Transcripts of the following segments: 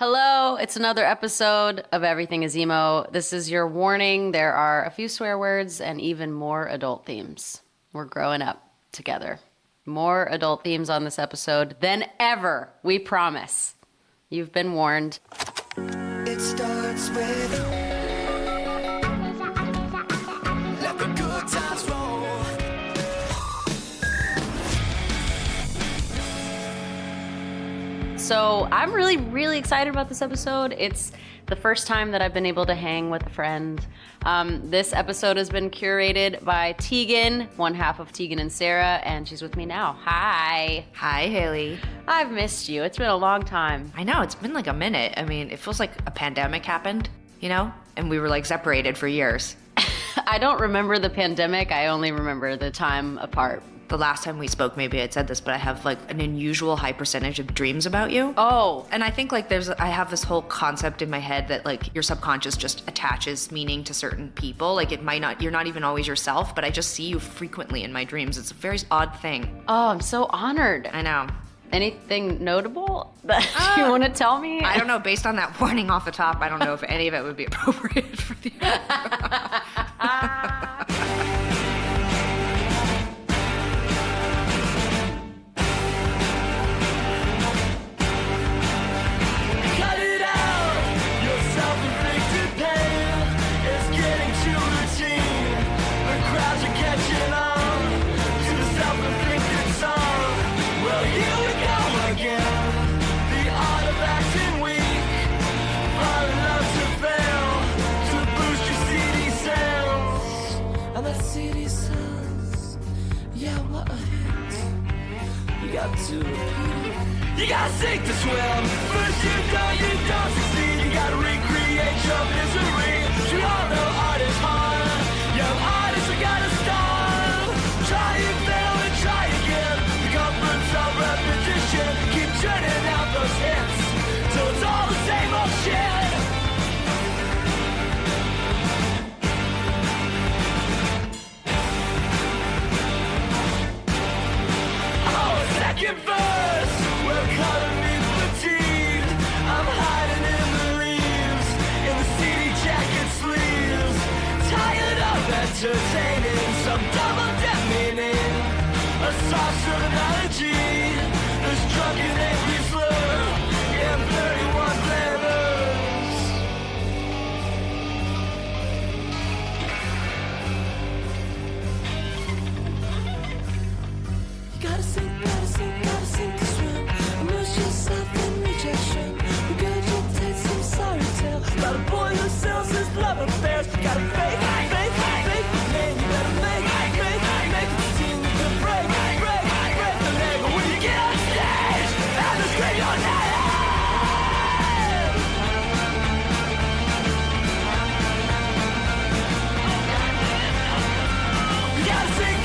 Hello, it's another episode of Everything is Emo. This is your warning. There are a few swear words and even more adult themes. We're growing up together. More adult themes on this episode than ever, we promise. You've been warned. It starts with let the good times roll. So I'm really excited about this episode. It's the first time that I've been able to hang with a friend. This episode has been curated by Tegan, one half of Tegan and Sara, and she's with me now. Hi. Hi, Haley. I've missed you. It's been a long time. I know, it's been like a minute. I mean, it feels like a pandemic happened, you know? And we were like separated for years. I don't remember the pandemic. I only remember the time apart. The last time we spoke, maybe I'd said this, but I have like an unusual high percentage of dreams about you. Oh. And I think like I have this whole concept in my head that like your subconscious just attaches meaning to certain people. Like you're not even always yourself, but I just see you frequently in my dreams. It's a very odd thing. Oh, I'm so honored. I know. Anything notable that you want to tell me? I don't know. Based on that warning off the top, I don't know if any of it would be appropriate for the Cut it out. Your self-inflicted pain is getting too routine. The crowds are catching on to the self-inflicted song. Well, here we go again. The art of acting weak. Fun enough to fail to boost your CD sales. And that CD sales, yeah, what a hit. You got to repeat it. You gotta sink to swim. First you don't succeed. You gotta recreate your misery. We all know art is hard. Young artists are gotta start. Try and fail and try again. The comforts of repetition. Keep churning out those hits till it's all the same old shit. Oh, second verse. Well, color me fatigued. I'm hiding in the leaves, in the CD jacket sleeves. Tired of entertaining some double demeaning. A soft terminology, this drunken angry slur in 31 flavors. You gotta sink to swim. Immerse yourself in rejection. Regurgitate some sorry tale about a boy who sells his love affairs. You gotta fake, man. You gotta make it seem you can break the leg. But when you get on stage, and the scream your name. You gotta sink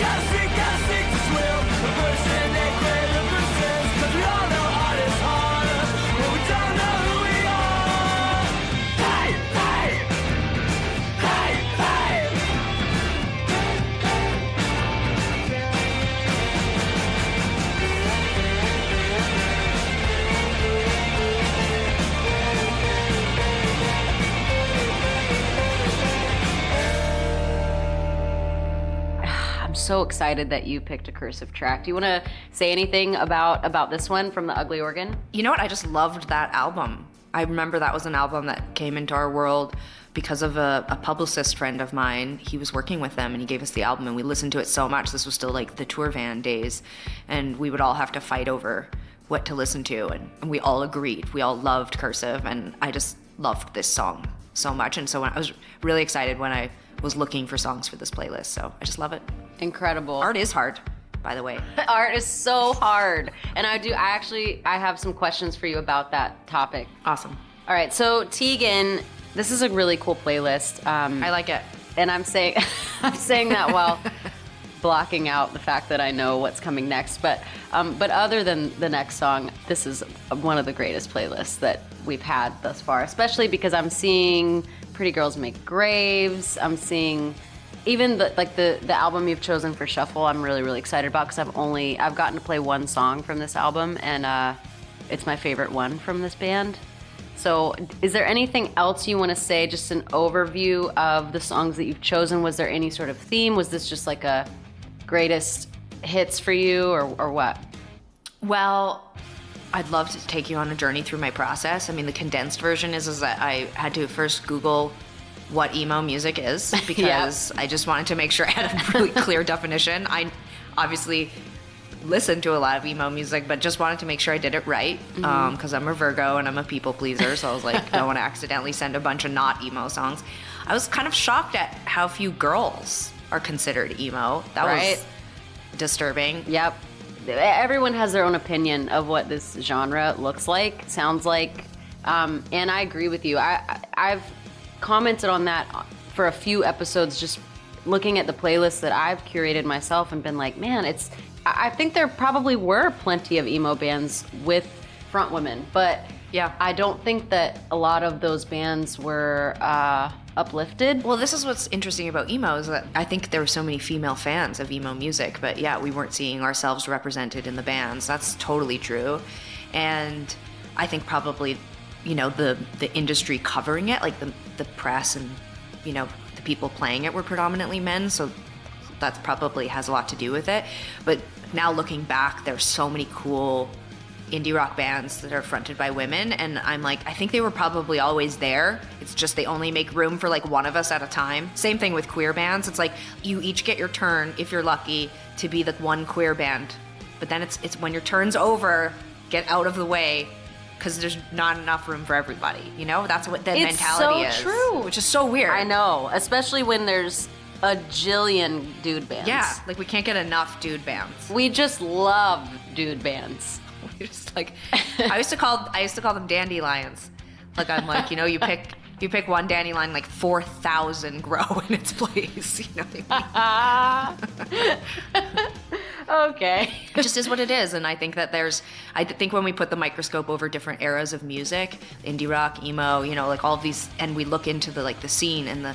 to swim. A person that greater persist. 'Cause we all know art is hard, but we don't know who we are. Hey, hey, hey, hey. I'm so excited that you picked a cursive track. Do you want to say anything about this one from The Ugly Organ? You know what? I just loved that album. I remember that was an album that came into our world because of a publicist friend of mine. He was working with them and he gave us the album and we listened to it so much. This was still like the tour van days and we would all have to fight over what to listen to and we all agreed. We all loved Cursive and I just loved this song so much. And so I was really excited when I was looking for songs for this playlist. So I just love it. Incredible. Art is hard, by the way. Art is so hard. And I have some questions for you about that topic. Awesome. All right, so Tegan, this is a really cool playlist. I like it. And I'm saying that while blocking out the fact that I know what's coming next. But other than the next song, this is one of the greatest playlists that we've had thus far, especially because I'm seeing Pretty Girls Make Graves. I'm seeing even the album you've chosen for Shuffle. I'm really excited about because I've gotten to play one song from this album, and it's my favorite one from this band. So is there anything else you want to say, just an overview of the songs that you've chosen? Was there any sort of theme? Was this just like a greatest hits for you or what? Well, I'd love to take you on a journey through my process. I mean, the condensed version is that I had to first Google what emo music is because I just wanted to make sure I had a really clear definition. I obviously listened to a lot of emo music, but just wanted to make sure I did it right because I'm a Virgo and I'm a people pleaser. So I was like, I don't want to accidentally send a bunch of not emo songs. I was kind of shocked at how few girls are considered emo. That was disturbing. Yep. Everyone has their own opinion of what this genre looks like, sounds like, and I agree with you. I've commented on that for a few episodes, just looking at the playlist that I've curated myself and been like, man, I think there probably were plenty of emo bands with front women, but yeah, I don't think that a lot of those bands were uplifted. Well, this is what's interesting about emo is that I think there were so many female fans of emo music, but yeah, we weren't seeing ourselves represented in the bands. That's totally true. And I think probably, you know, the industry covering it, like the press and, you know, the people playing it were predominantly men, so that probably has a lot to do with it. But now looking back, there's so many cool indie rock bands that are fronted by women, and I'm like, I think they were probably always there. It's just they only make room for like one of us at a time. Same thing with queer bands. It's like you each get your turn, if you're lucky, to be the one queer band. But then it's when your turn's over, get out of the way, because there's not enough room for everybody. You know, that's what the mentality is. It's so true. Which is so weird. I know, especially when there's a jillion dude bands. Yeah, like we can't get enough dude bands. We just love dude bands. We just like I used to call them dandelions. Like I'm like, you know, you pick one dandelion, like 4,000 grow in its place. You know what I mean? Okay. It just is what it is, and I think that I think when we put the microscope over different eras of music, indie rock, emo, you know, like all of these, and we look into the scene and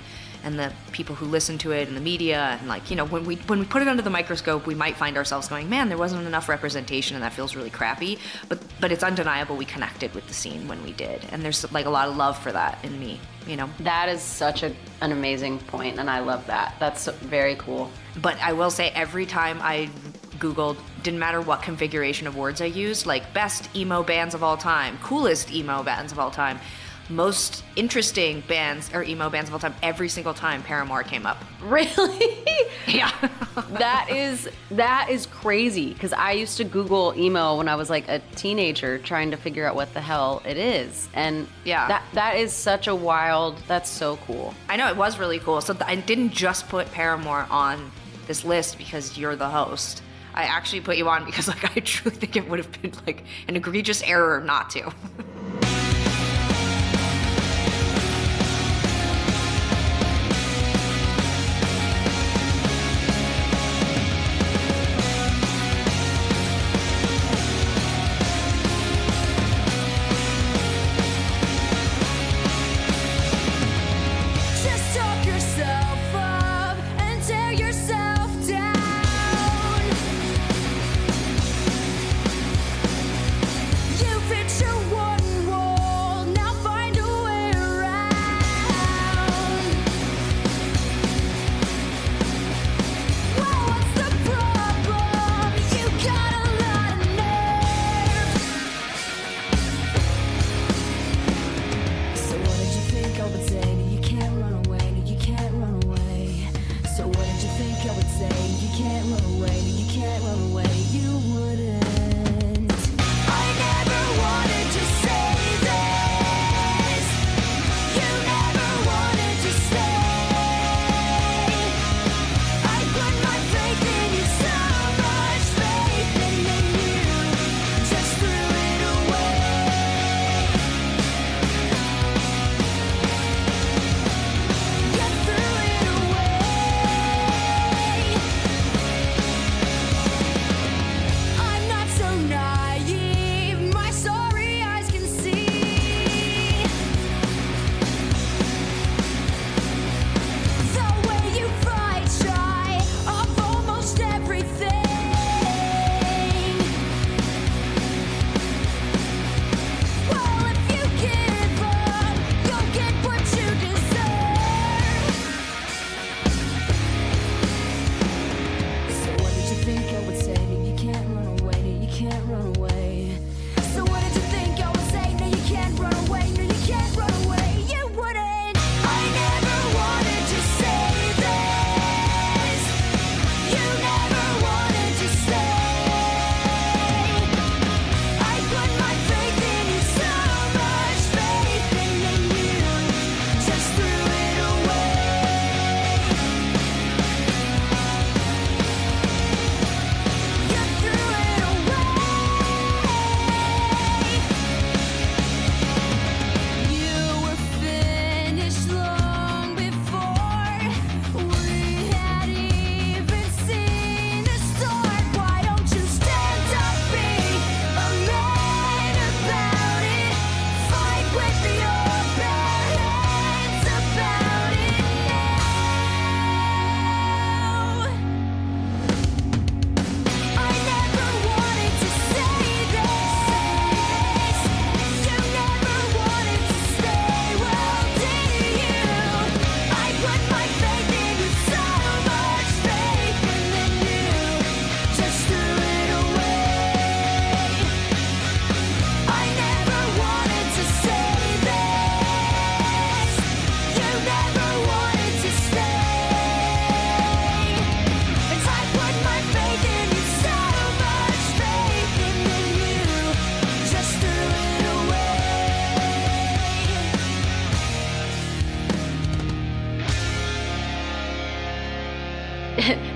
the people who listen to it and the media, and like, you know, when we put it under the microscope, we might find ourselves going, man, there wasn't enough representation and that feels really crappy. But it's undeniable we connected with the scene when we did, and there's like a lot of love for that in me, you know. That is such an amazing point, and I love that. That's very cool. But I will say, every time I Googled, didn't matter what configuration of words I used, like best emo bands of all time, coolest emo bands of all time, most interesting bands or emo bands of all time, every single time Paramore came up. Really? Yeah. That is crazy, because I used to Google emo when I was like a teenager trying to figure out what the hell it is. And yeah, that is such a wild, that's so cool. I know, it was really cool. So I didn't just put Paramore on this list because you're the host. I actually put you on because like I truly think it would have been like an egregious error not to. Just talk yourself up and tear yourself down. You picture one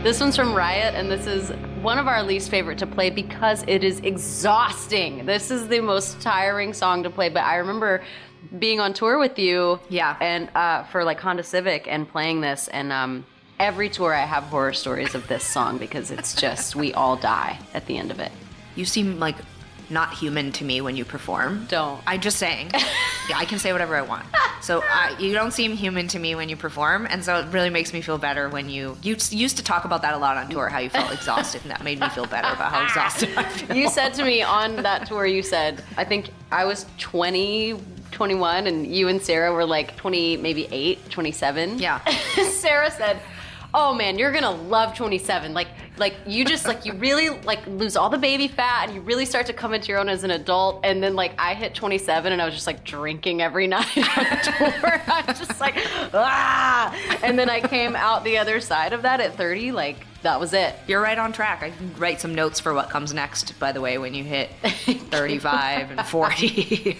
This one's from Riot, and this is one of our least favorite to play because it is exhausting. This is the most tiring song to play, but I remember being on tour with you, and for like Honda Civic and playing this, and every tour I have horror stories of this song because it's just we all die at the end of it. You seem like not human to me when you perform. Don't. I'm just saying. Yeah, I can say whatever I want. So you don't seem human to me when you perform, and so it really makes me feel better when you used to talk about that a lot on tour, how you felt exhausted, and that made me feel better about how exhausted I feel. You said to me on that tour, you said, I think I was 20, 21, and you and Sarah were like 20, maybe 8, 27. Yeah. Sarah said, oh man, you're gonna love 27. Like you just you really lose all the baby fat and you really start to come into your own as an adult. And then I hit 27 and I was just drinking every night on tour. I was just and then I came out the other side of that at 30. That was it. You're right on track. I can write some notes for what comes next, by the way, when you hit 35 and 40.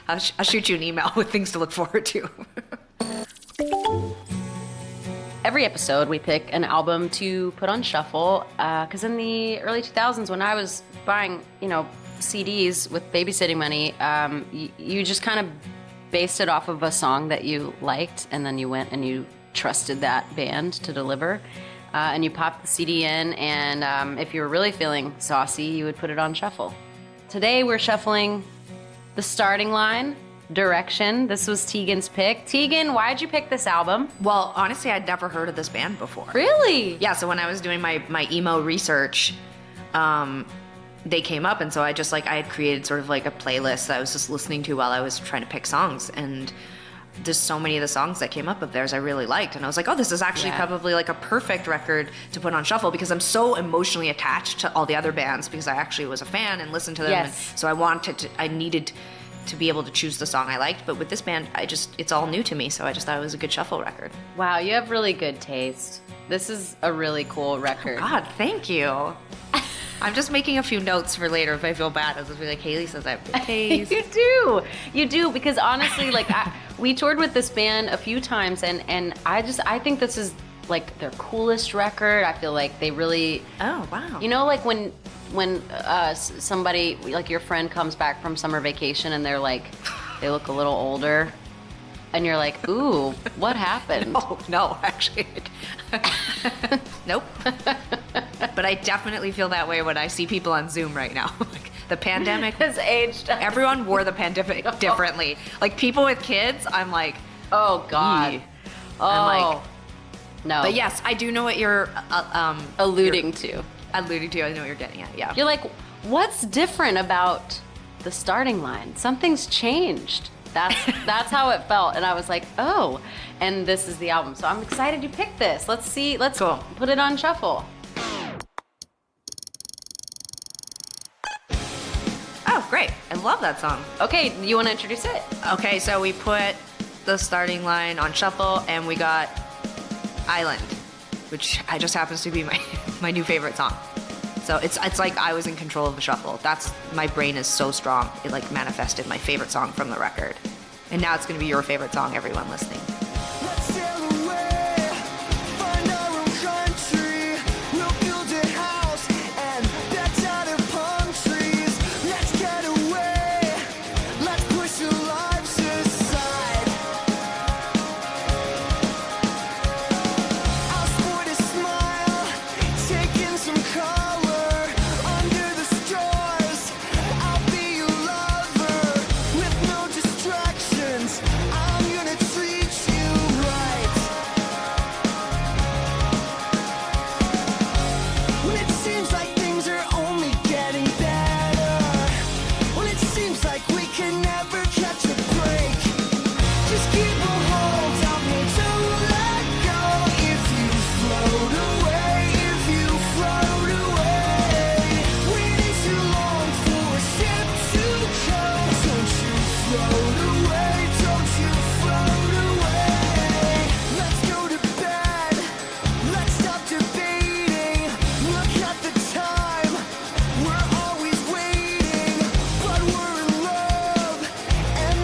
I'll shoot you an email with things to look forward to. Every episode, we pick an album to put on shuffle, because in the early 2000s, when I was buying, CDs with babysitting money, you just kind of based it off of a song that you liked, and then you went and you trusted that band to deliver, and you popped the CD in, and if you were really feeling saucy, you would put it on shuffle. Today, we're shuffling The Starting Line, Direction. This was Tegan's pick. Tegan, why'd you pick this album? Well, honestly, I'd never heard of this band before. Really? Yeah, so when I was doing my emo research, they came up, and so I had created sort of a playlist that I was just listening to while I was trying to pick songs, and there's so many of the songs that came up of theirs I really liked, and I was like, oh, this is actually probably a perfect record to put on shuffle, because I'm so emotionally attached to all the other bands, because I actually was a fan and listened to them, and so I needed to be able to choose the song I liked, but with this band, it's all new to me, so I just thought it was a good shuffle record. Wow, you have really good taste. This is a really cool record. Oh God, thank you. I'm just making a few notes for later if I feel bad. I was like, Haley says I have good taste. You do, because honestly, we toured with this band a few times, and I think this is their coolest record. I feel like they really. Oh wow. When somebody your friend comes back from summer vacation and they look a little older, and you're like, ooh, what happened? No, actually, nope. But I definitely feel that way when I see people on Zoom right now. The pandemic has aged. Everyone wore the pandemic differently. People with kids, I'm like, oh God. Ee. Oh. I'm like, no. But yes, I do know what you're alluding to. I know what you're getting at, yeah. You're like, what's different about The Starting Line? Something's changed. That's how it felt. And I was like, oh, and this is the album. So I'm excited you picked this. Let's cool. Put it on shuffle. Oh, great. I love that song. Okay, you want to introduce it? Okay, so we put The Starting Line on shuffle, and we got Island, which just happens to be my new favorite song. So it's like I was in control of the shuffle. My brain is so strong. It manifested my favorite song from the record. And now it's going to be your favorite song, everyone listening. Let's sail away, find our own country. We'll build a house and that's out of palm trees. Let's get away, let's push our lives aside. I'll sport a smile, take in some color. Under the stars, I'll be your lover with no distractions. I'm gonna treat you right. When it seems like things are only getting better, when it seems like we can never catch a break, just keep a hold of me, don't let go. If you float away, if you float away, waiting too long for a ship to come. Don't you float away, don't you float away. Let's go to bed, let's stop debating. Look at the time, we're always waiting, but we're in love, and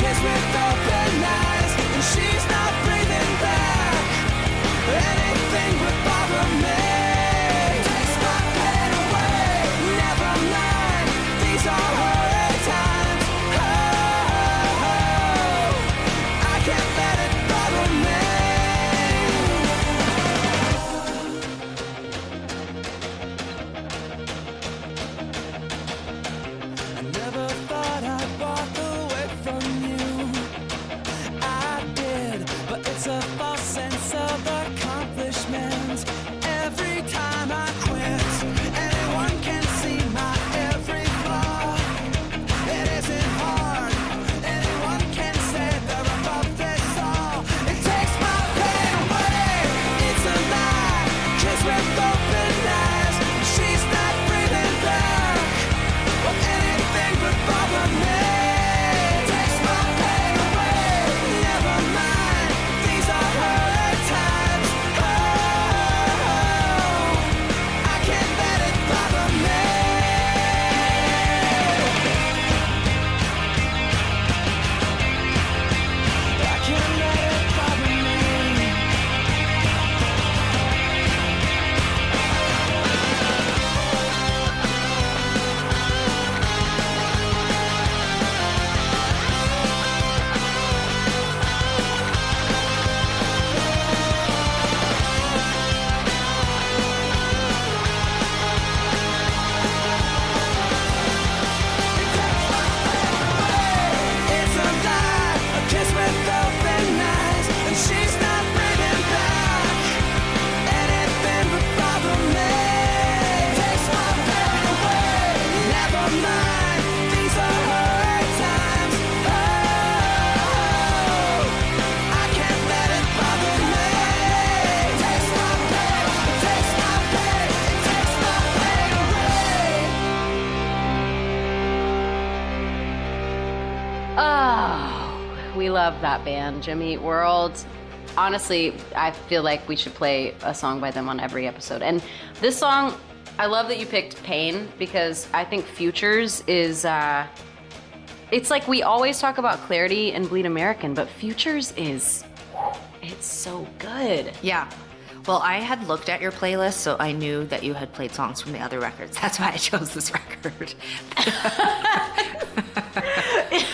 kiss with open eyes, and she's not breathing back anything but bother me. Takes my pain away. Never mind, these are her times. Oh, I can't let it bother me. I never thought I'd walk away from you. I did, but it's a false sense of accomplishment. Every time I quit, anyone can see my every flaw. It isn't hard, anyone can say they're above this all. It takes my pain away, it's a lie. Kiss with open eyes, she's not breathing back or anything but bother me. Takes my pain away. Never mind, these are her times. Oh, I can't let it bother me. I can't let it bother me. It's a lie, a kiss with open eyes, and she's not breathing back anything but bother me. Takes my pain away. Never mind, these are her times. Oh, I can't let it bother me. Takes my pain, takes my pain, takes my pain away. Oh, we love that band, Jimmy Eat World. Honestly, I feel like we should play a song by them on every episode. And this song, I love that you picked Pain because I think Futures is, it's like we always talk about Clarity and Bleed American, but Futures is, it's so good. Yeah. Well, I had looked at your playlist, so I knew that you had played songs from the other records. That's why I chose this record.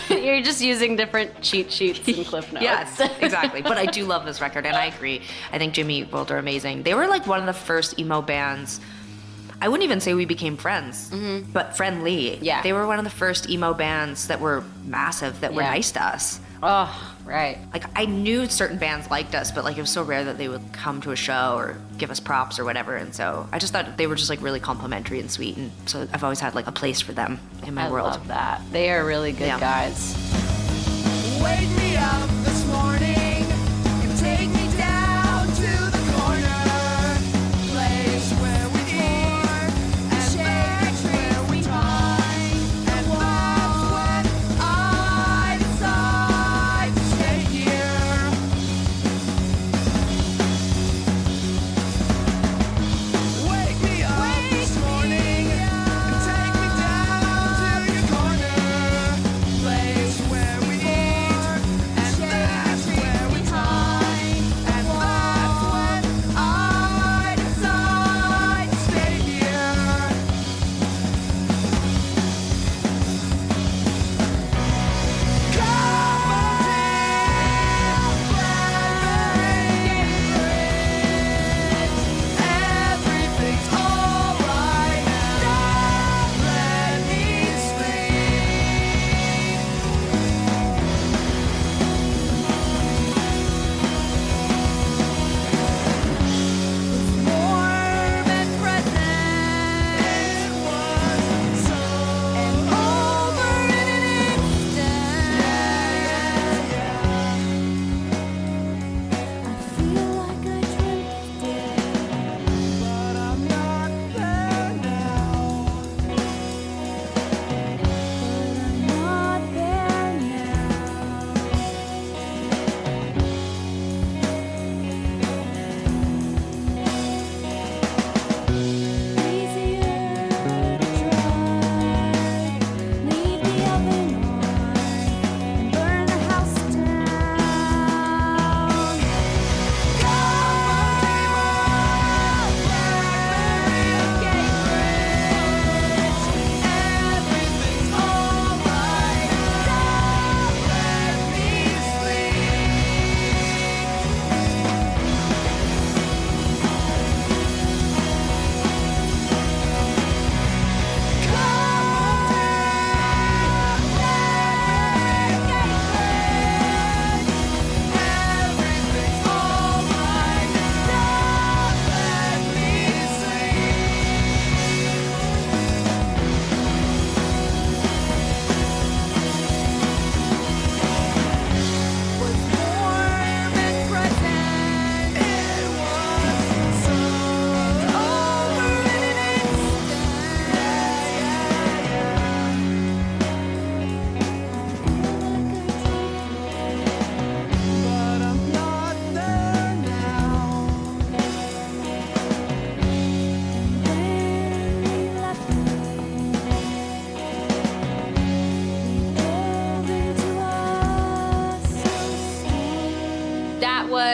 You're just using different cheat sheets and cliff notes. Yes, exactly. But I do love this record, and I agree. I think Jimmy Eat World are amazing. They were like one of the first emo bands. I wouldn't even say we became friends, but friendly. Yeah. They were one of the first emo bands that were massive, that were Yeah. nice to us. Oh, right. Like, I knew certain bands liked us, but like it was so rare that they would come to a show or give us props or whatever. And so I just thought they were just like really complimentary and sweet. And so I've always had like a place for them in my I world. love that. They are really good Yeah. guys. Wake me up this morning and take me down to the corner place where we talk and shake where we talk, and that's when I decide to stay here. Wake me up this morning and take me down to your corner place where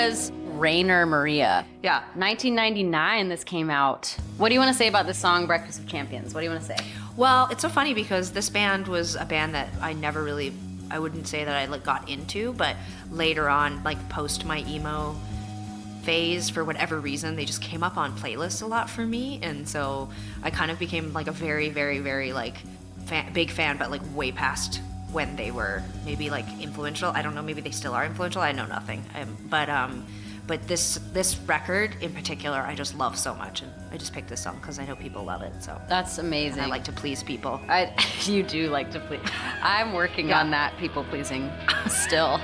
was Rainer Maria. Yeah. 1999, this came out. What do you want to say about this song, Breakfast of Champions? What do you want to say? Well, it's so funny because this band was a band that I never really, I wouldn't say that I like got into, but later on, like post my emo phase, for whatever reason, they just came up on playlists a lot for me, and so I kind of became like a very, very, very like big fan, but like way past when they were maybe like influential. I don't know, maybe they still are influential. I know nothing. But this record in particular, I just love so much, and I just picked this song because I know people love it. So That's amazing. and I like to please people. You do like to please. I'm working on that people pleasing still.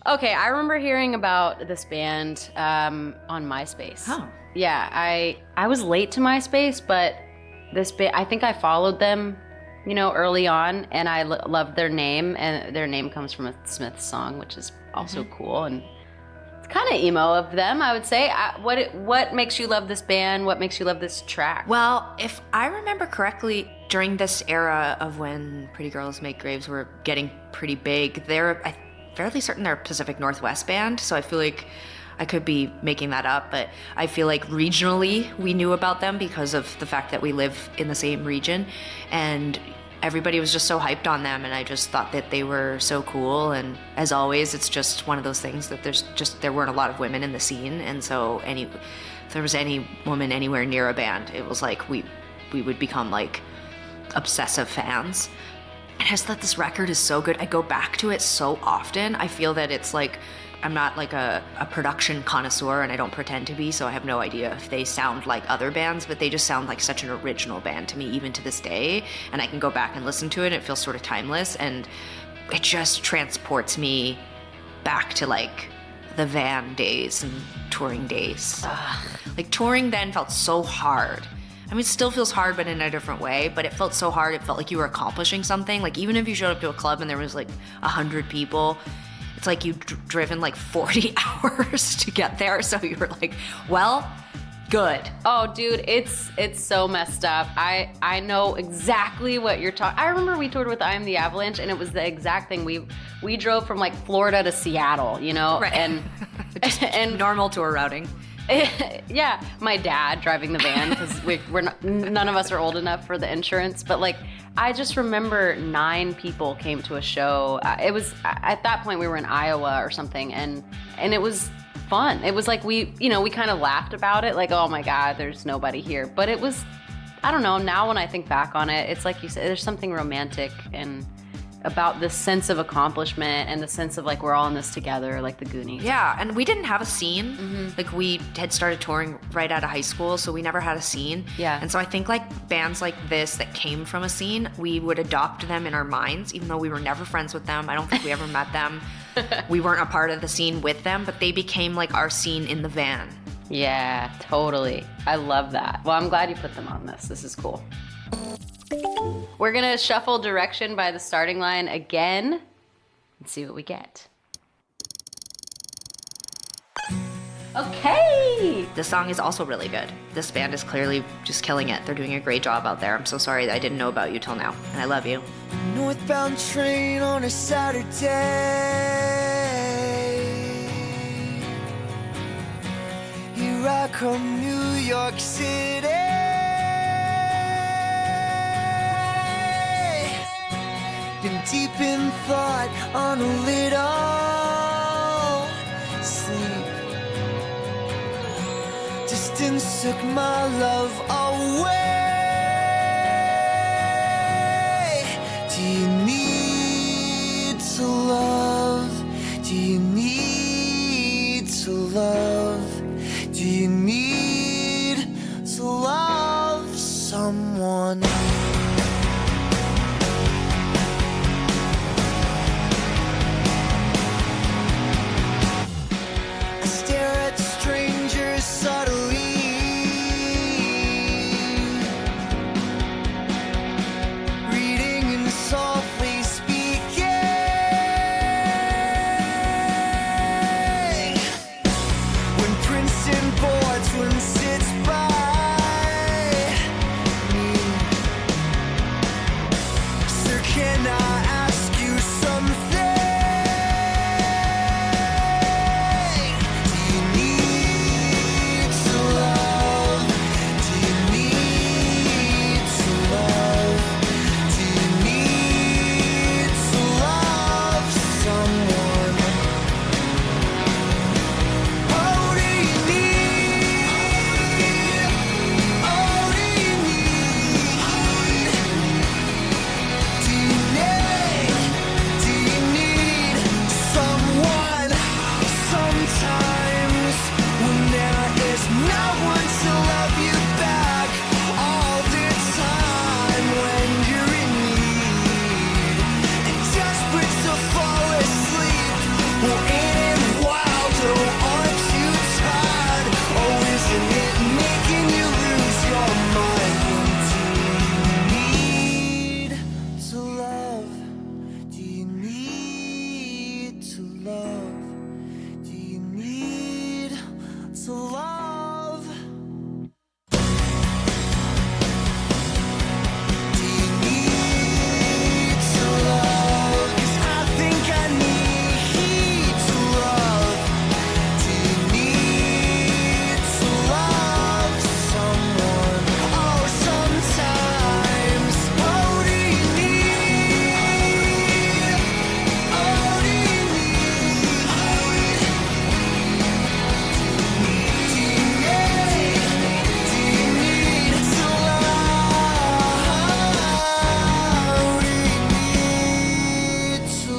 Okay, I remember hearing about this band on MySpace. Oh. Yeah, I was late to MySpace, but this band, I think I followed them, early on, and I loved their name, and their name comes from a Smiths song, which is also cool, and it's kind of emo of them, I would say. What makes you love this band? What makes you love this track? Well, if I remember correctly, during this era of when Pretty Girls Make Graves were getting pretty big, I'm fairly certain they're a Pacific Northwest band, so I feel like I could be making that up, but I feel like regionally we knew about them because of the fact that we live in the same region, and everybody was just so hyped on them, and I just thought that they were so cool. And as always, it's just one of those things that there weren't a lot of women in the scene, and so if there was any woman anywhere near a band, it was like we would become like obsessive fans. And I just thought this record is so good. I go back to it so often. I feel that it's like, I'm not like a production connoisseur, and I don't pretend to be, so I have no idea if they sound like other bands, but they just sound like such an original band to me, even to this day. And I can go back and listen to it, and it feels sort of timeless, and it just transports me back to like the van days and touring days. Like touring then felt so hard. I mean, it still feels hard, but in a different way, but it felt so hard, it felt like you were accomplishing something. Like, even if you showed up to a club and there was like 100 people, it's like you've driven like 40 hours to get there. So you were like, well, good. Oh, dude, it's so messed up. I know exactly what you're talking. I remember we toured with I Am the Avalanche, and it was the exact thing. We drove from like Florida to Seattle, you know, Right. and and Normal tour routing. yeah, my dad driving the van because we're not, none of us are old enough for the insurance. But like, I just remember 9 people came to a show. It was at that point we were in Iowa or something, and it was fun. It was like we kind of laughed about it, like, oh my God, there's nobody here. But it was, I don't know. Now when I think back on it, it's like you said, there's something romantic and about this sense of accomplishment and the sense of like we're all in this together, like the Goonies. Yeah, and we didn't have a scene. Like we had started touring right out of high school, so we never had a scene. Yeah. And so I think like bands like this that came from a scene, we would adopt them in our minds, even though we were never friends with them. I don't think we ever met them. We weren't a part of the scene with them, but they became like our scene in the van. Yeah, totally. I love that. Well, I'm glad you put them on this. This is cool. We're gonna shuffle Direction by the Starting Line again and see what we get. Okay! The song is also really good. This band is clearly just killing it. They're doing a great job out there. I'm so sorry that I didn't know about you till now, and I love you. Northbound train on a Saturday. Here I come, New York City. Been deep in thought on a little sleep. Distance took my love away. Do you need to love? Do you need to love? Do you need to love someone? I stare at strangers subtly, reading and softly speaking. When Princeton Boardsman sits by me, sir, can I ask you something? Do you need to love? Do you need to love? Do you need to love someone? Oh, do you need? Oh, do you need? Do you need someone? Sometimes when there is no one to love you back, all the time when you're in need and desperate to fall asleep. Well, ain't it wild, or aren't you tired? Oh, isn't it making you lose your mind? Do you need to love? Do you need to love? Do you need to love? Do you need to love? 'Cause I think I need to love. Do you need to love someone? Oh, sometimes. Oh, do you need? Oh, do you need? Do you need to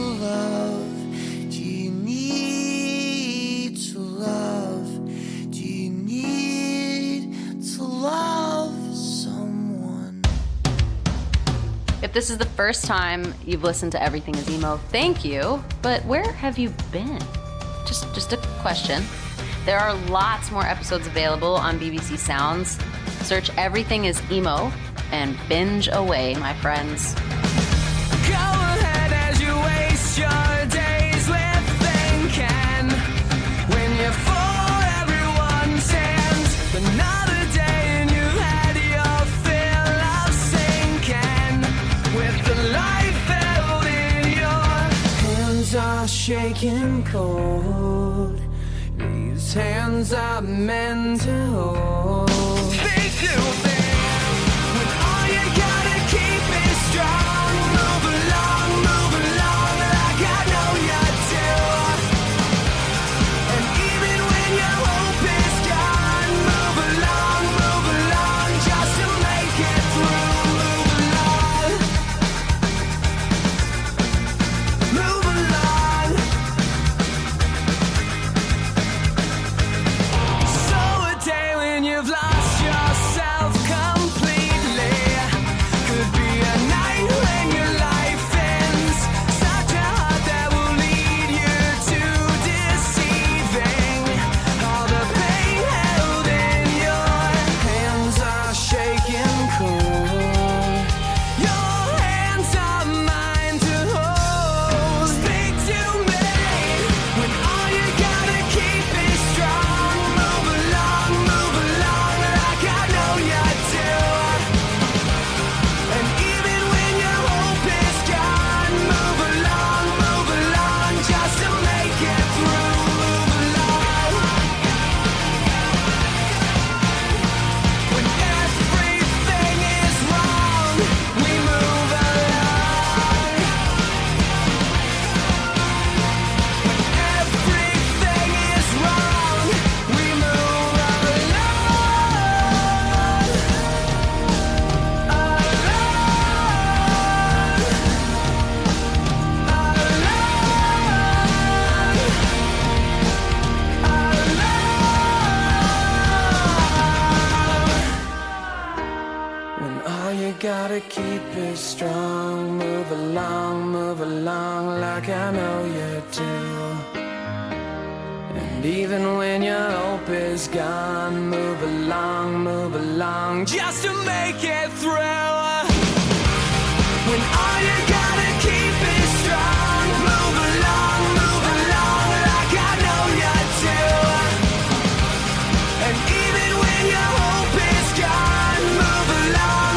love? Do you need to love? Do you need to love someone? If this is the first time you've listened to Everything is Emo, thank you. But where have you been? Just a question. There are lots more episodes available on BBC Sounds. Search Everything is Emo and binge away, my friends. Go ahead as you waste your days with thinking. When you're full, everyone stands, but not shaking cold. These hands are meant to hold. Speak to me when all you gotta keep is strong. Move along like I know you do. And even when your hope is gone, move along just to make it through. Move along. So a day when you've lost yourself completely could be a night when your life ends. Such a heart that will lead you to deceiving. All the pain held in your hands are shaking cold. Your hands are mine to hold. Speak to me when all you gotta keep is strong. Move along like I know you do. And even when your hope is gone, move along just to make it through. Move along. When everything is wrong, we move along. When everything is wrong, we move When all you gotta keep is strong, move along like I know you do. And even when your hope is gone, move along just to make it through. When all you gotta keep is strong, move along like I know you do. And even when your hope is gone, move along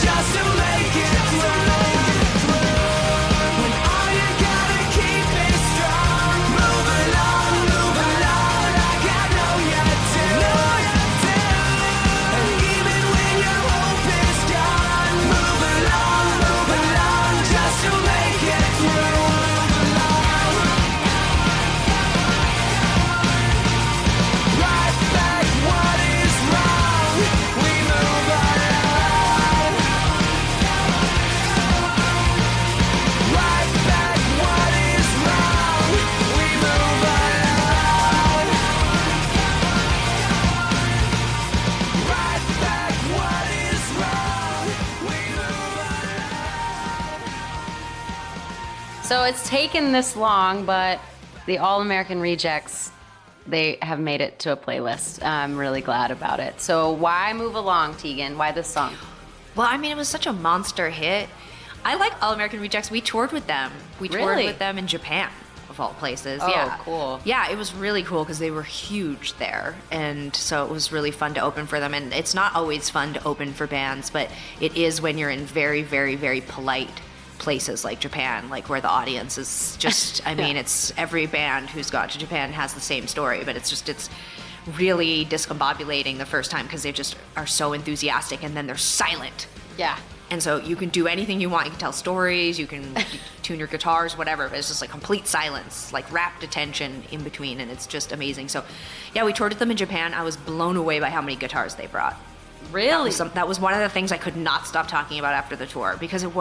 just to make it through. When all you gotta keep is strong, move along like I know you do. And even when your hope is gone, move along just to make it through. Right back what is wrong, we move along. Right back what is wrong, we move along. Right back what is wrong, we move along. So it's taken this long, but the All American Rejects, they have made it to a playlist. I'm really glad about it. So why Move Along, Tegan? Why this song? Well, I mean, it was such a monster hit. I like All American Rejects. We toured with them. We toured Really? with them in Japan, of all places. Oh, yeah, cool. Yeah, it was really cool because they were huge there, and so it was really fun to open for them. And it's not always fun to open for bands, but it is when you're in very, very, very polite places like Japan, like where the audience is just, I mean, it's every band who's got to Japan has the same story, but it's really discombobulating the first time because they just are so enthusiastic and then they're silent. Yeah. And so you can do anything you want. You can tell stories, you can tune your guitars, whatever, but it's just like complete silence, like rapt attention in between, and it's just amazing. So yeah, we toured with them in Japan. I was blown away by how many guitars they brought. Really? That was one of the things I could not stop talking about after the tour because we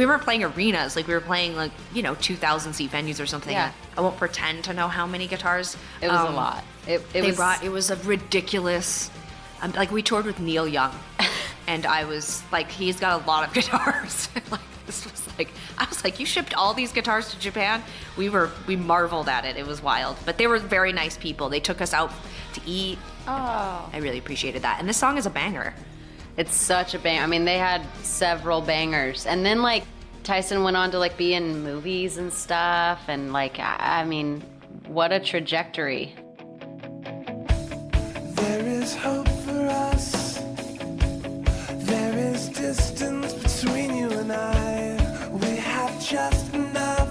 weren't playing arenas, like we were playing 2,000 seat venues or something. Yeah. I won't pretend to know how many guitars. It was a lot. It was a ridiculous. Like we toured with Neil Young, and I was like, he's got a lot of guitars. Like this was like, I was like, you shipped all these guitars to Japan? We marveled at it. It was wild, but they were very nice people. They took us out to eat. Oh. I really appreciated that. And this song is a banger. It's such a bang. I mean, they had several bangers. And then, like, Tyson went on to, like, be in movies and stuff. And, like, I mean, what a trajectory. There is hope for us. There is distance between you and I. We have just enough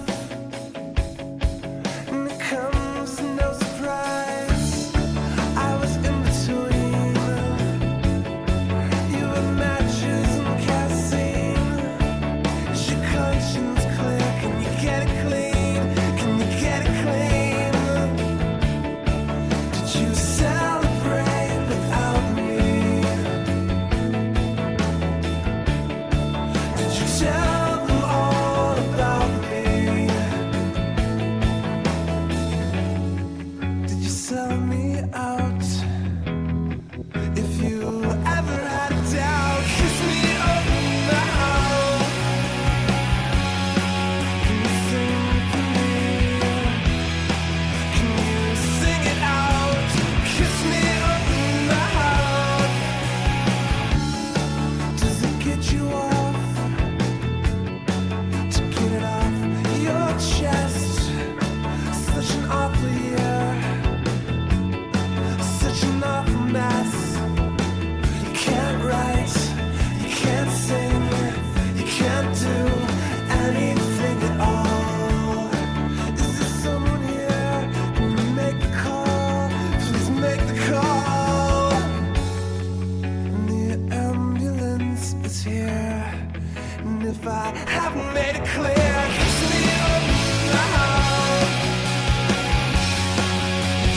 haven't made it clear. Kiss me on the mouth.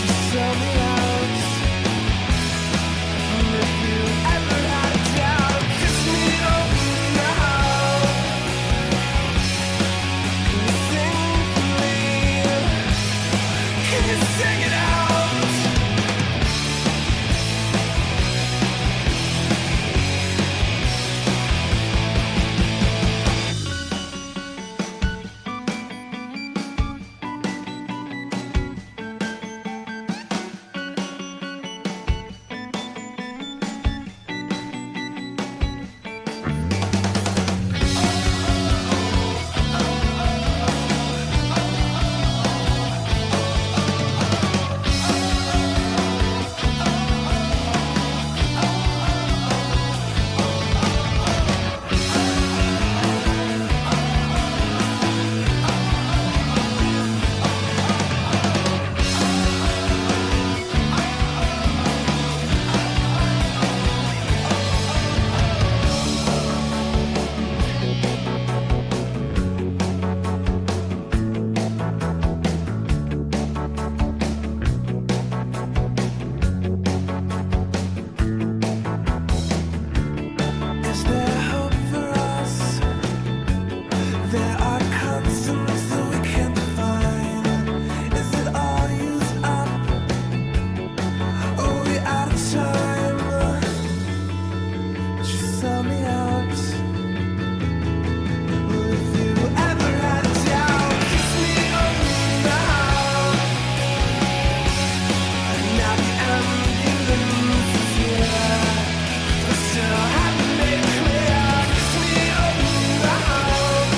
Just tell me out. If you ever had a doubt, kiss me on the mouth. Can you sing for me? Can you sing it out? Is there hope for us? There are constants that we can't define. Is it all used up? Are we out of time? Just sell me out. Well, if you ever had a doubt, kiss me on the mouth. Now the ambulance is here. But still haven't made it clear. Kiss me on the mouth.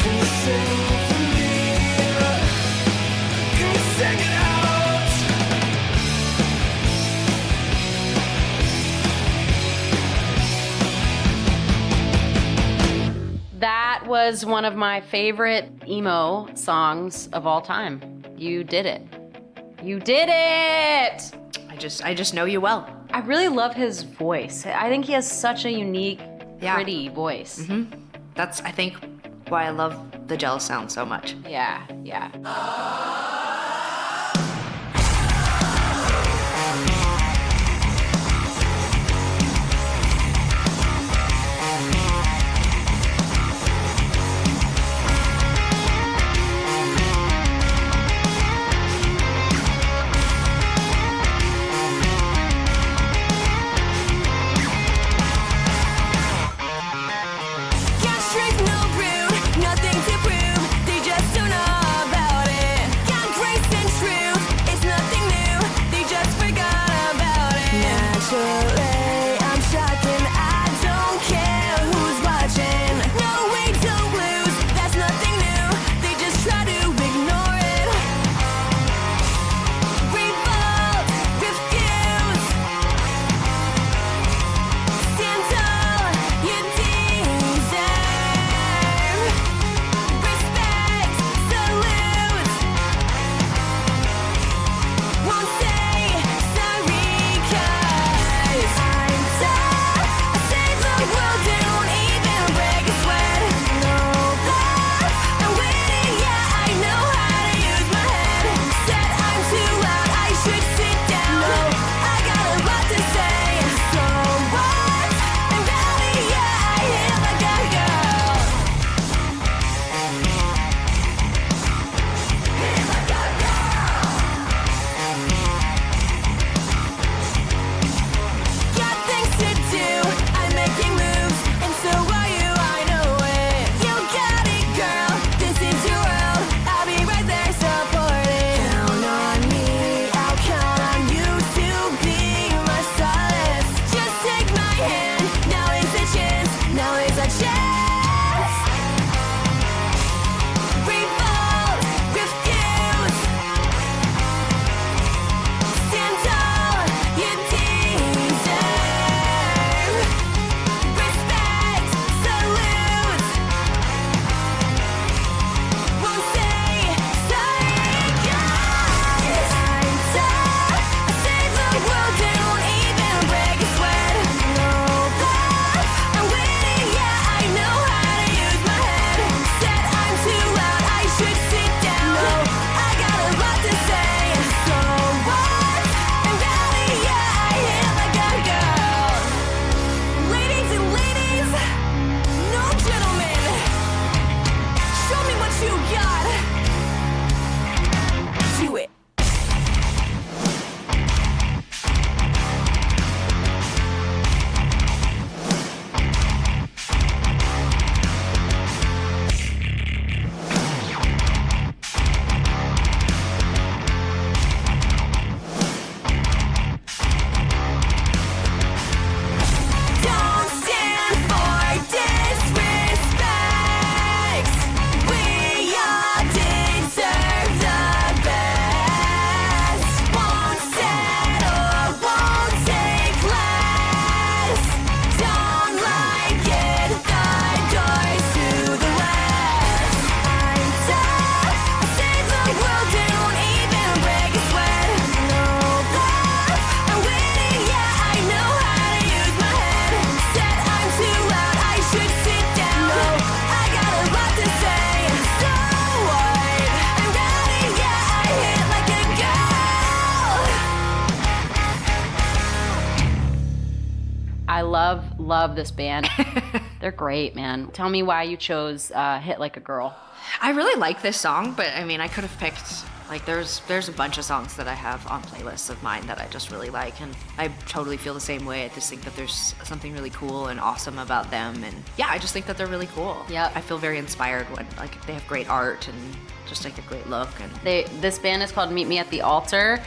Can you sing for me? Can you sing it out? That was one of my favorite emo songs of all time. You did it. You did it! I just know you well. I really love his voice. I think he has such a unique, Yeah. pretty voice. That's, I think, why I love the Jealous sound so much. Yeah, yeah. Got straight, no rude, nothing to prove. They just don't know about it. Got love this band. They're great, man. Tell me why you chose Hit Like a Girl. I really like this song, but I mean, I could have picked, like, there's a bunch of songs that I have on playlists of mine that I just really like, and I totally feel the same way. I just think that there's something really cool and awesome about them, and yeah, I just think that they're really cool. Yep. I feel very inspired when, like, they have great art and just, like, a great look. And This band is called Meet Me at the Altar.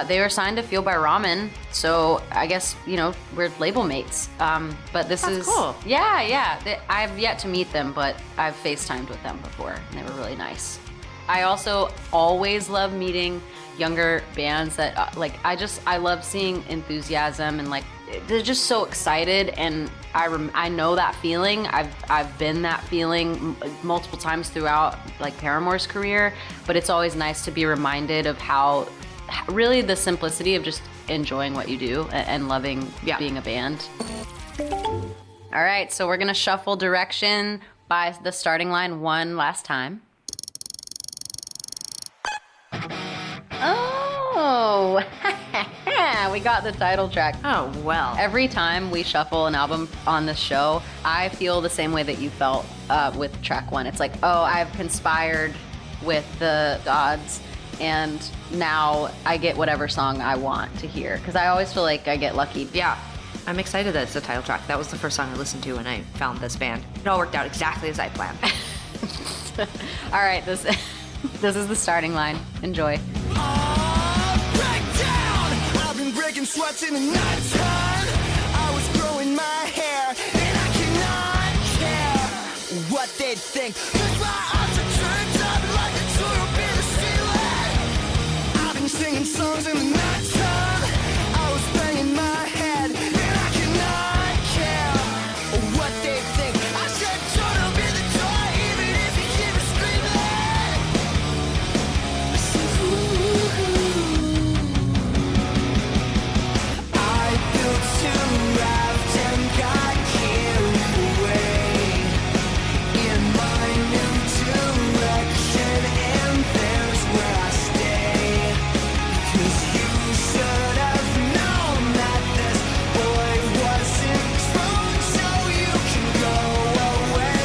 They were signed to Feel by Ramen, so I guess, we're label mates. But this That's is cool. Yeah. I've yet to meet them, but I've FaceTimed with them before, and they were really nice. I also always love meeting younger bands that I love seeing enthusiasm, and like they're just so excited, and I know that feeling. I've been that feeling multiple times throughout like Paramore's career, but it's always nice to be reminded of how really the simplicity of just enjoying what you do and loving being a band. All right, so we're gonna shuffle direction by the starting line one last time. Oh, we got the title track. oh, well. Every time we shuffle an album on this show, I feel the same way that you felt with track one. It's like, oh, I've conspired with the odds, and now I get whatever song I want to hear. Because I always feel like I get lucky. Yeah, I'm excited that it's the title track. That was the first song I listened to when I found this band. It all worked out exactly as I planned. All right, this is the starting line. Enjoy. Break down. I've been breaking sweats in the nighttime. I was growing my hair, and I cannot care what they think. 'Cause my eyes are turned up like a tube in the ceiling. I've been singing songs in the nighttime. I was banging my head, and I cannot care what they think. I said, don't open the door, even if you hear me screaming. I said, I built two raft and got carried away in my new direction, and there's where I stay. 'Cause you should have known that this boy wasn't true, so you can go away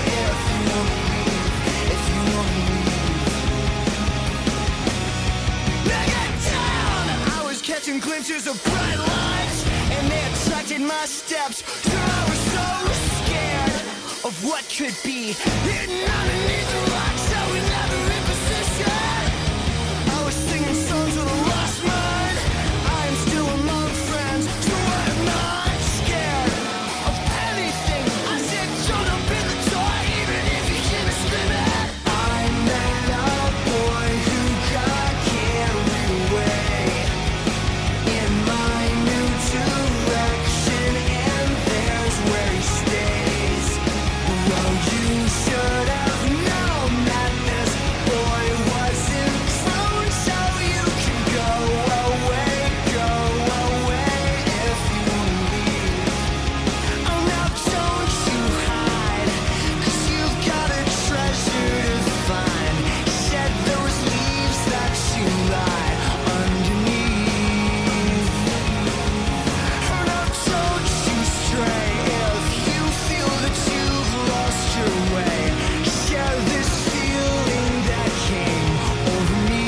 if you want to leave, if you want to leave. Bring it down! I was catching glimpses of bright lights, and they attracted my steps. So I was so scared of what could be hidden underneath the rocks that were never in position. I was singing songs with a lost mind. I am still among friends, so I'm not scared of anything. I said, don't open the door, even if you hear me screaming. I met a boy who got carried away in my new direction, and there's where he stays. Well, you should have known that this boy wasn't true, so you can go away if you want to leave. Oh, now don't you hide, 'cause you've got a treasure to find. Shed those leaves that you lie underneath. Oh, now don't you stray if you feel that you've lost your way. Share this feeling that came over me,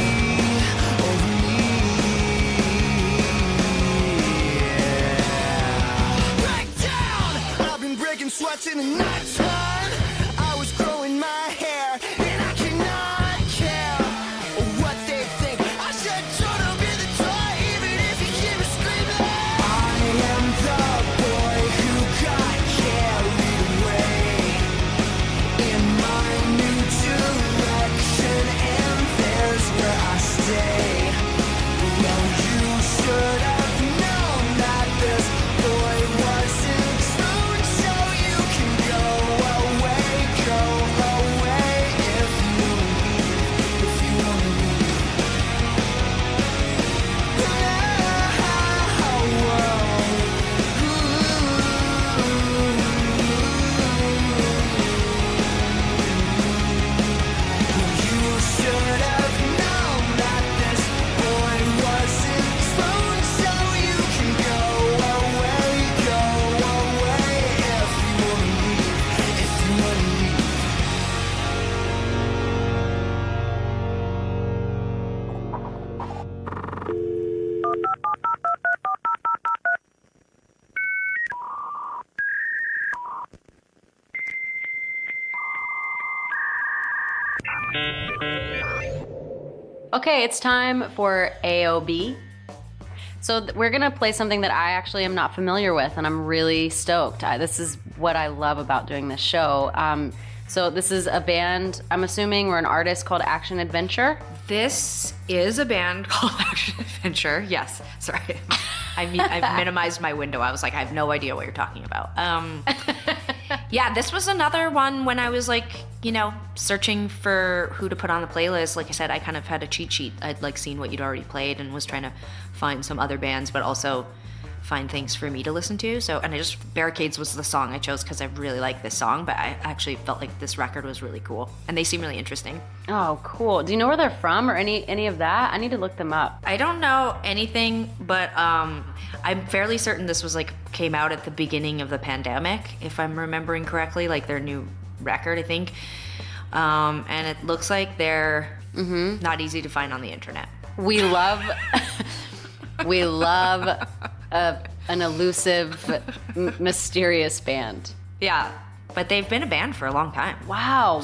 Break down! I've been breaking sweats in the nighttime. I was growing my hair, and I cannot care what they think. I said, don't open the door, even if you hear me screaming. I am the boy who got carried away in my new direction, and there's where I stay. Well, you should have known that this boy wasn't true, so you can go Okay, it's time for AOB. So we're gonna play something that I actually am not familiar with, and I'm really stoked. This is what I love about doing this show. So this is a band, I'm assuming, or an artist called Action Adventure. This is a band called Action Adventure. Yes, sorry. I minimized my window. I was like, I have no idea what you're talking about. Yeah, this was another one when I was like, searching for who to put on the playlist. Like I said, I kind of had a cheat sheet. I'd like seen what you'd already played and was trying to find some other bands, but also find things for me to listen to. Barricades was the song I chose because I really like this song, but I actually felt like this record was really cool and they seem really interesting. Oh, cool. Do you know where they're from or any of that? I need to look them up. I don't know anything, but I'm fairly certain this was came out at the beginning of the pandemic, if I'm remembering correctly, like their new record, I think. And it looks like they're not easy to find on the internet. We love an elusive, mysterious band. Yeah, but they've been a band for a long time. Wow,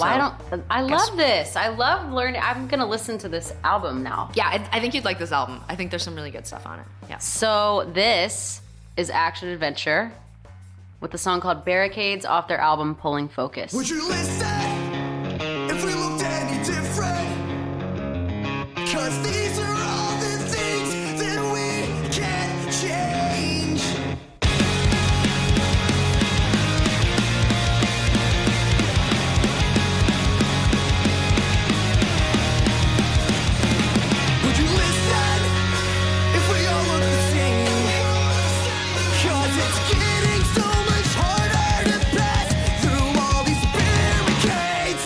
I love this. I love learning. I'm gonna listen to this album now. Yeah, I think you'd like this album. I think there's some really good stuff on it. Yeah. So this is Action Adventure with a song called Barricades off their album Pulling Focus. Would you listen if we looked any different? 'Cause these are all the things that we can't change. Would you listen if we all look the same? 'Cause it's getting so much harder to pass through all these barricades.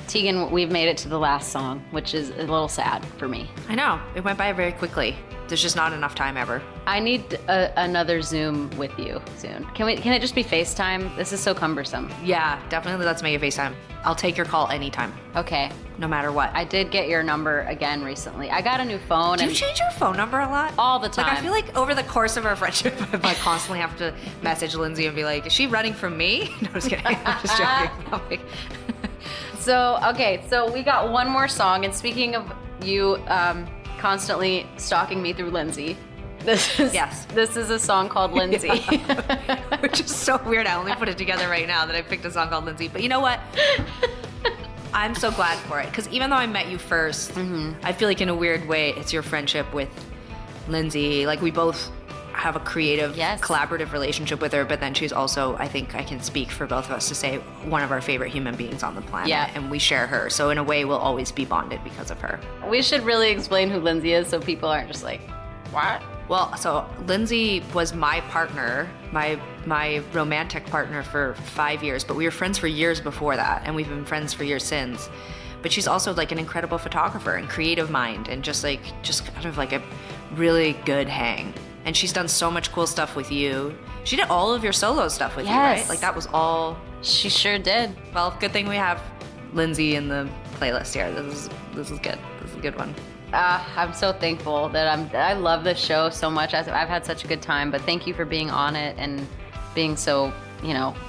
Tegan, we've made it to the last song, which is a little sad for me. I know. It went by very quickly. There's just not enough time ever. I need another Zoom with you soon. Can it just be FaceTime? This is so cumbersome. Yeah, definitely let's make a FaceTime. I'll take your call anytime, Okay. no matter what. I did get your number again recently. I got a new phone. Do you and change your phone number a lot? All the time. Like, I feel like over the course of our friendship, I constantly have to message Lindsay and be like, is she running from me? No, just kidding. I'm just joking. So we got one more song. And speaking of you constantly stalking me through Lindsay, this is a song called Lindsay. Which is so weird. I only put it together right now that I picked a song called Lindsay. But you know what? I'm so glad for it. Because even though I met you first, I feel like in a weird way, it's your friendship with Lindsay. Like, we both have a creative, collaborative relationship with her, but then she's also, I think I can speak for both of us to say, one of our favorite human beings on the planet. Yeah. And we share her. So in a way, we'll always be bonded because of her. We should really explain who Lindsay is so people aren't just like, what? Well, so Lindsay was my partner, my romantic partner for 5 years, but we were friends for years before that, and we've been friends for years since. But she's also like an incredible photographer and creative mind, and just kind of like a really good hang. And she's done so much cool stuff with you. She did all of your solo stuff with you, right? Like, that was all. She sure did. Well, good thing we have Lindsay in the playlist here. This is good. This is a good one. I'm so thankful that I love this show so much. I've had such a good time, but thank you for being on it and being so,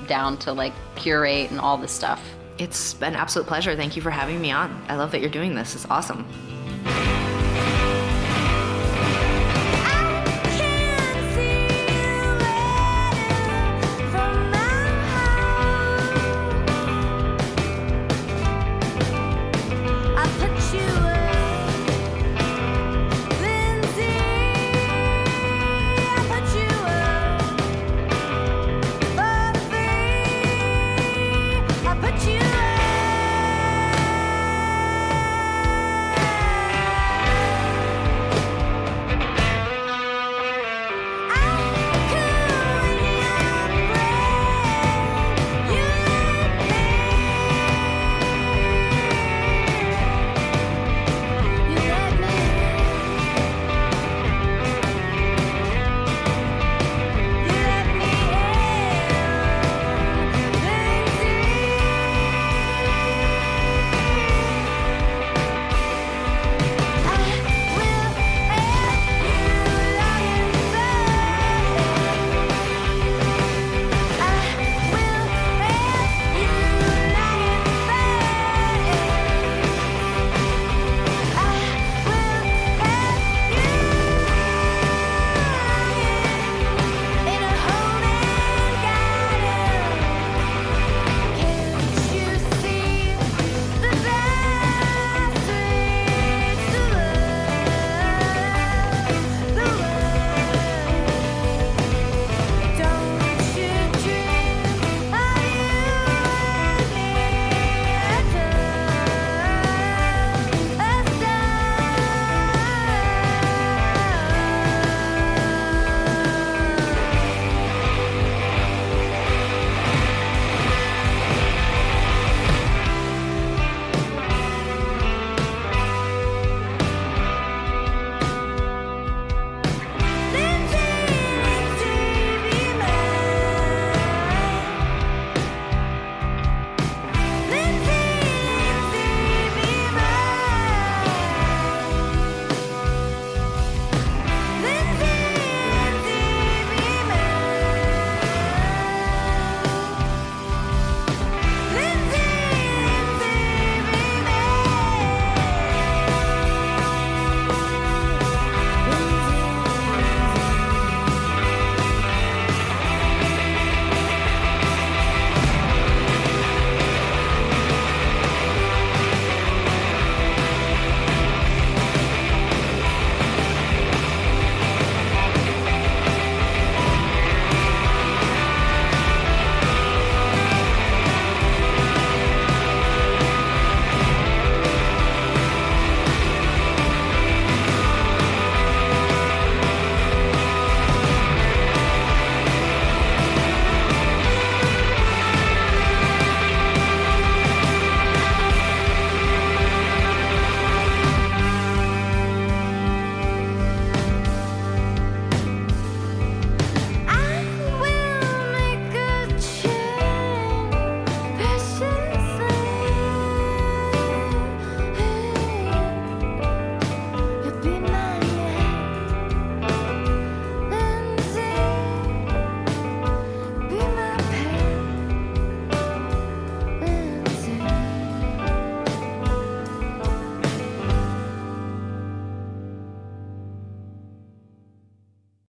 down to like curate and all this stuff. It's an absolute pleasure. Thank you for having me on. I love that you're doing this. It's awesome.